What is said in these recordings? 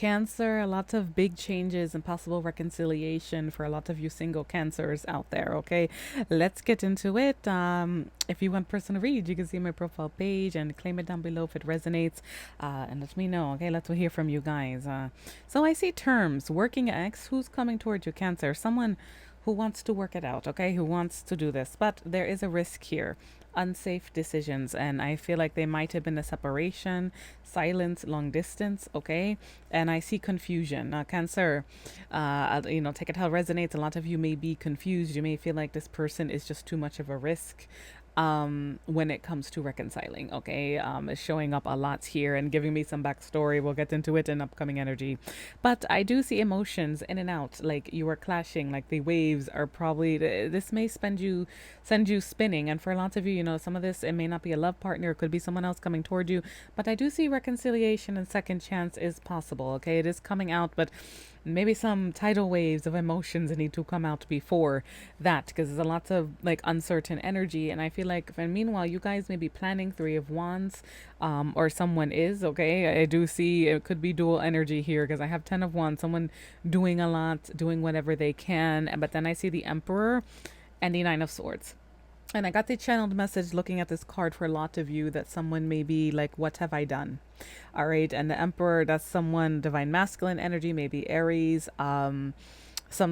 Cancer, a lot of big changes and possible reconciliation for a lot of you single Cancers out there. Okay, let's get into it. If you want personal read, you can see my profile page and claim it down below if it resonates, and let me know. Okay, let's hear from you guys. So I see terms, working X. Who's coming towards you, Cancer? Someone who wants to work it out. Okay, who wants to do this, but there is a risk here, unsafe decisions, and I feel like they might have been a separation, silence, long distance. Okay, and I see confusion. Cancer, take it how it resonates. A lot of you may be confused. You may feel like this person is just too much of a risk when it comes to reconciling. Okay, is showing up a lot here and giving me some backstory. We'll get into it in upcoming energy, but I do see emotions in and out, like you are clashing, like the waves are probably, this may send you spinning. And for a lot of you, some of this, it may not be a love partner, it could be someone else coming toward you, but I do see reconciliation and second chance is possible. Okay, it is coming out, but maybe some tidal waves of emotions need to come out before that, because there's a lot of like uncertain energy. And I feel like, and meanwhile, you guys may be planning Three of Wands, or someone is. Okay, I do see it could be dual energy here, because I have Ten of Wands, someone doing a lot, doing whatever they can, but then I see the Emperor and the Nine of Swords. And I got the channeled message looking at this card for a lot of you that someone may be like, what have I done? All right. And the Emperor, that's someone, divine masculine energy, maybe Aries, some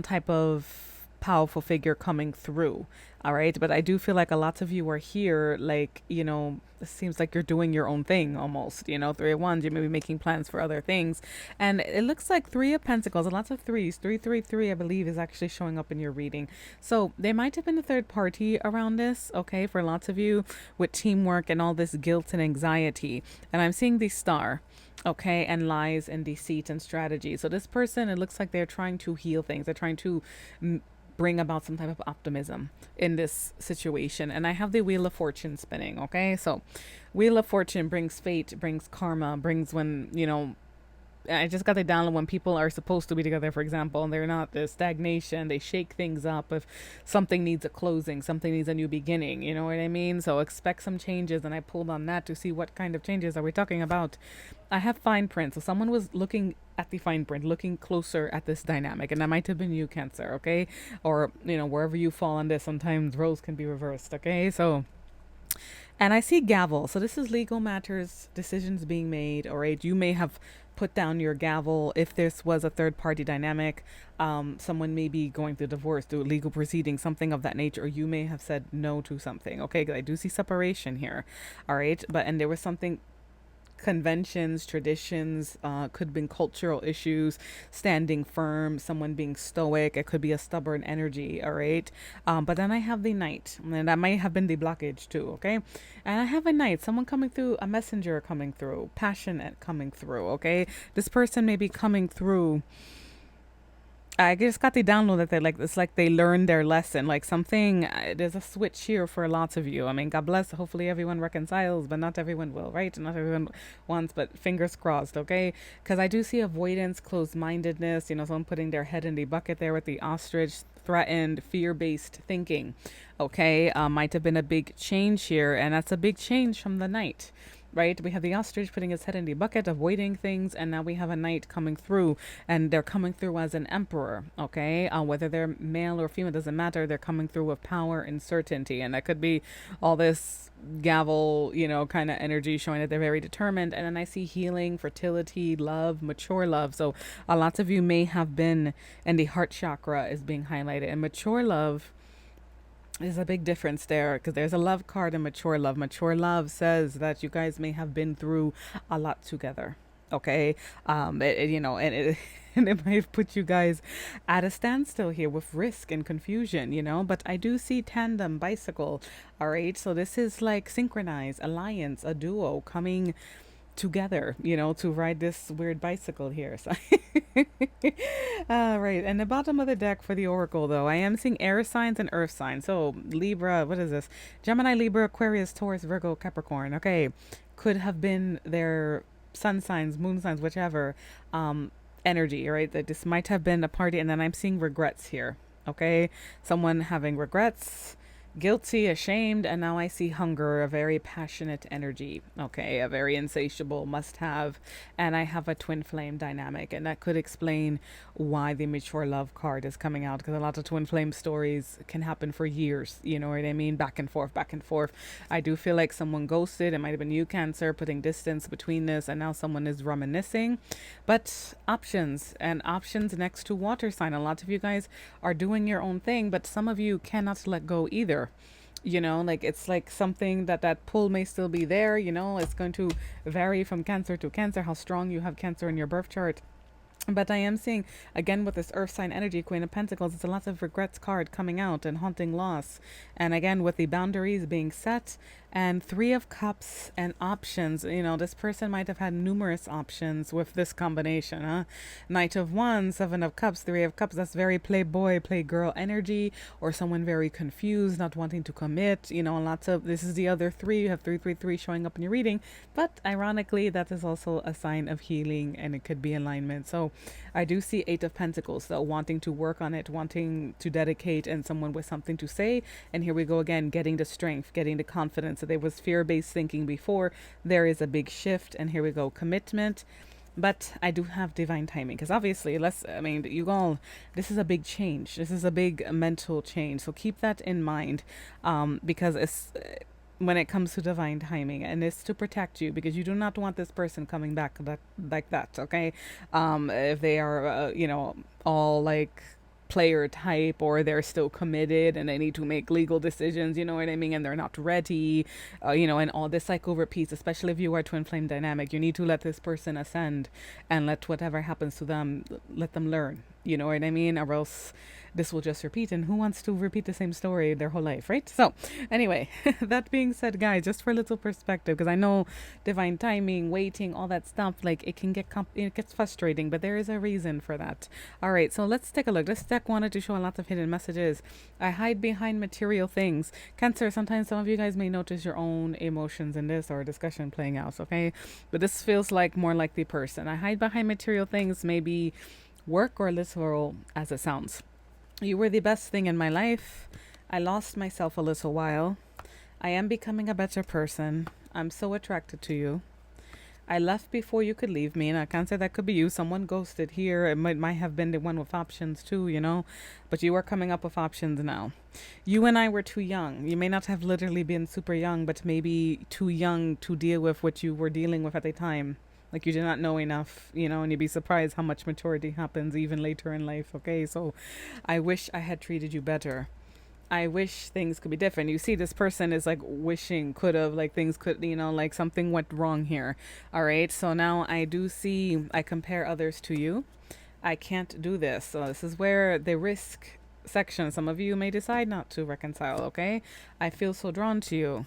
type of powerful figure coming through. All right. But I do feel like a lot of you are here, like, it seems like you're doing your own thing almost. Three of Wands, you may be making plans for other things. And it looks like Three of Pentacles, a lot of threes, 333, I believe, is actually showing up in your reading. So there might have been a third party around this, okay, for lots of you, with teamwork and all this guilt and anxiety. And I'm seeing the Star. Okay, and lies and deceit and strategy. So this person, it looks like they're trying to heal things. They're trying to bring about some type of optimism in this situation. And I have the Wheel of Fortune spinning. Okay, so Wheel of Fortune brings fate, brings karma, brings when, I just got the download when people are supposed to be together, for example, and they're not, there's stagnation, they shake things up. If something needs a closing, something needs a new beginning, you know what I mean? So expect some changes, and I pulled on that to see what kind of changes are we talking about. I have fine print, so someone was looking at the fine print, looking closer at this dynamic, and that might have been you, Cancer, okay? Or, wherever you fall on this, sometimes roles can be reversed, okay? So, and I see gavel. So this is legal matters, decisions being made. All right, you may have put down your gavel if this was a third party dynamic. Someone may be going through divorce, through legal proceedings, something of that nature, or you may have said no to something. Okay, 'cause I do see separation here. All right, and there was something, conventions, traditions, could have been cultural issues, standing firm, someone being stoic. It could be a stubborn energy. All right, but then I have the Knight, and that might have been the blockage too. Okay, and I have a Knight, someone coming through, a messenger coming through, passionate coming through. Okay, this person may be coming through. I just got the download that they like, it's like they learned their lesson, like something, there's a switch here for lots of you. I mean, God bless, hopefully everyone reconciles, but not everyone will, right? Not everyone wants, but fingers crossed. Okay, because I do see avoidance, closed-mindedness, someone putting their head in the bucket there with the ostrich, threatened, fear-based thinking. Okay, might have been a big change here, and that's a big change from the Knight. Right, we have the ostrich putting his head in the bucket, avoiding things, and now we have a Knight coming through, and they're coming through as an Emperor. Okay, whether they're male or female doesn't matter. They're coming through with power and certainty, and that could be all this gavel, kind of energy showing that they're very determined. And then I see healing, fertility, love, mature love. So a lot of you may have been, and the heart chakra is being highlighted, and mature love. There's a big difference there, because there's a love card in mature love. Mature love says that you guys may have been through a lot together. Okay, and and it might have put you guys at a standstill here with risk and confusion, but I do see tandem, bicycle. All right, so this is like synchronized alliance, a duo coming together, to ride this weird bicycle here. So all right, and the bottom of the deck for the oracle, though, I am seeing air signs and earth signs. So Libra, what is this? Gemini, Libra, Aquarius, Taurus, Virgo, Capricorn. Okay, could have been their sun signs, moon signs, whichever energy, right? That this might have been a party. And then I'm seeing regrets here. Okay, someone having regrets, guilty, ashamed, and now I see hunger, a very passionate energy, okay, a very insatiable must have, and I have a twin flame dynamic, and that could explain why the mature love card is coming out, because a lot of twin flame stories can happen for years, you know what I mean, back and forth, back and forth. I do feel like someone ghosted. It might have been you, Cancer, putting distance between this, and now someone is reminiscing. But options, and options next to water sign. A lot of you guys are doing your own thing, but some of you cannot let go either. You know, like it's like something that pull may still be there. You know, it's going to vary from Cancer to Cancer, how strong you have Cancer in your birth chart. But I am seeing, again, with this earth sign energy, Queen of Pentacles, it's a lot of regrets card coming out and haunting loss. And again, with the boundaries being set and Three of Cups and options, you know, this person might have had numerous options with this combination, huh? Knight of Wands, Seven of Cups, Three of Cups, that's very playboy, playgirl energy, or someone very confused, not wanting to commit, you know, lots of, this is the other three, you have 333 showing up in your reading, but ironically, that is also a sign of healing, and it could be alignment. So I do see Eight of Pentacles, so wanting to work on it, wanting to dedicate, and someone with something to say. And here we go again, getting the strength, getting the confidence. So there was fear-based thinking before. There is a big shift, and here we go, commitment. But I do have divine timing, because obviously, I mean, you all, this is a big change. This is a big mental change. So keep that in mind, because it's when it comes to divine timing, and it's to protect you, because you do not want this person coming back like that, okay? If they are you know, all like player type, or they're still committed and they need to make legal decisions, you know what I mean, and they're not ready, you know, and all this cycle repeats. Especially if you are twin flame dynamic, you need to let this person ascend, and let whatever happens to them, let them learn, you know what I mean, or else this will just repeat. And who wants to repeat the same story their whole life, right? So anyway, that being said, guys, just for a little perspective, because I know divine timing, waiting, all that stuff, like it can get it gets frustrating, but there is a reason for that. All right, so let's take a look. This deck wanted to show a lot of hidden messages. I hide behind material things. Cancer, sometimes some of you guys may notice your own emotions in this or discussion playing out, okay? But this feels like more like the person. I hide behind material things, maybe work or literal as it sounds. You were the best thing in my life. I lost myself a little while. I am becoming a better person. I'm so attracted to you. I left before you could leave me, and I can't say that could be you. Someone ghosted here. It might have been the one with options too, you know, but you are coming up with options now. You and I were too young. You may not have literally been super young, but maybe too young to deal with what you were dealing with at the time. Like you did not know enough, you know, and you'd be surprised how much maturity happens even later in life. Okay, so I wish I had treated you better. I wish things could be different. You see, this person is like wishing could have, like things could, you know, like something went wrong here. All right, so now I do see, I compare others to you. I can't do this. So this is where the risk section, some of you may decide not to reconcile, okay? I feel so drawn to you.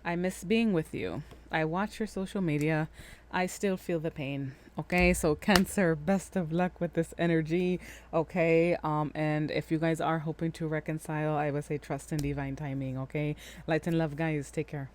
I miss being with you. I watch your social media. I still feel the pain. Okay, so Cancer, best of luck with this energy. Okay, and if you guys are hoping to reconcile, I would say trust in divine timing. Okay, light and love, guys. Take care.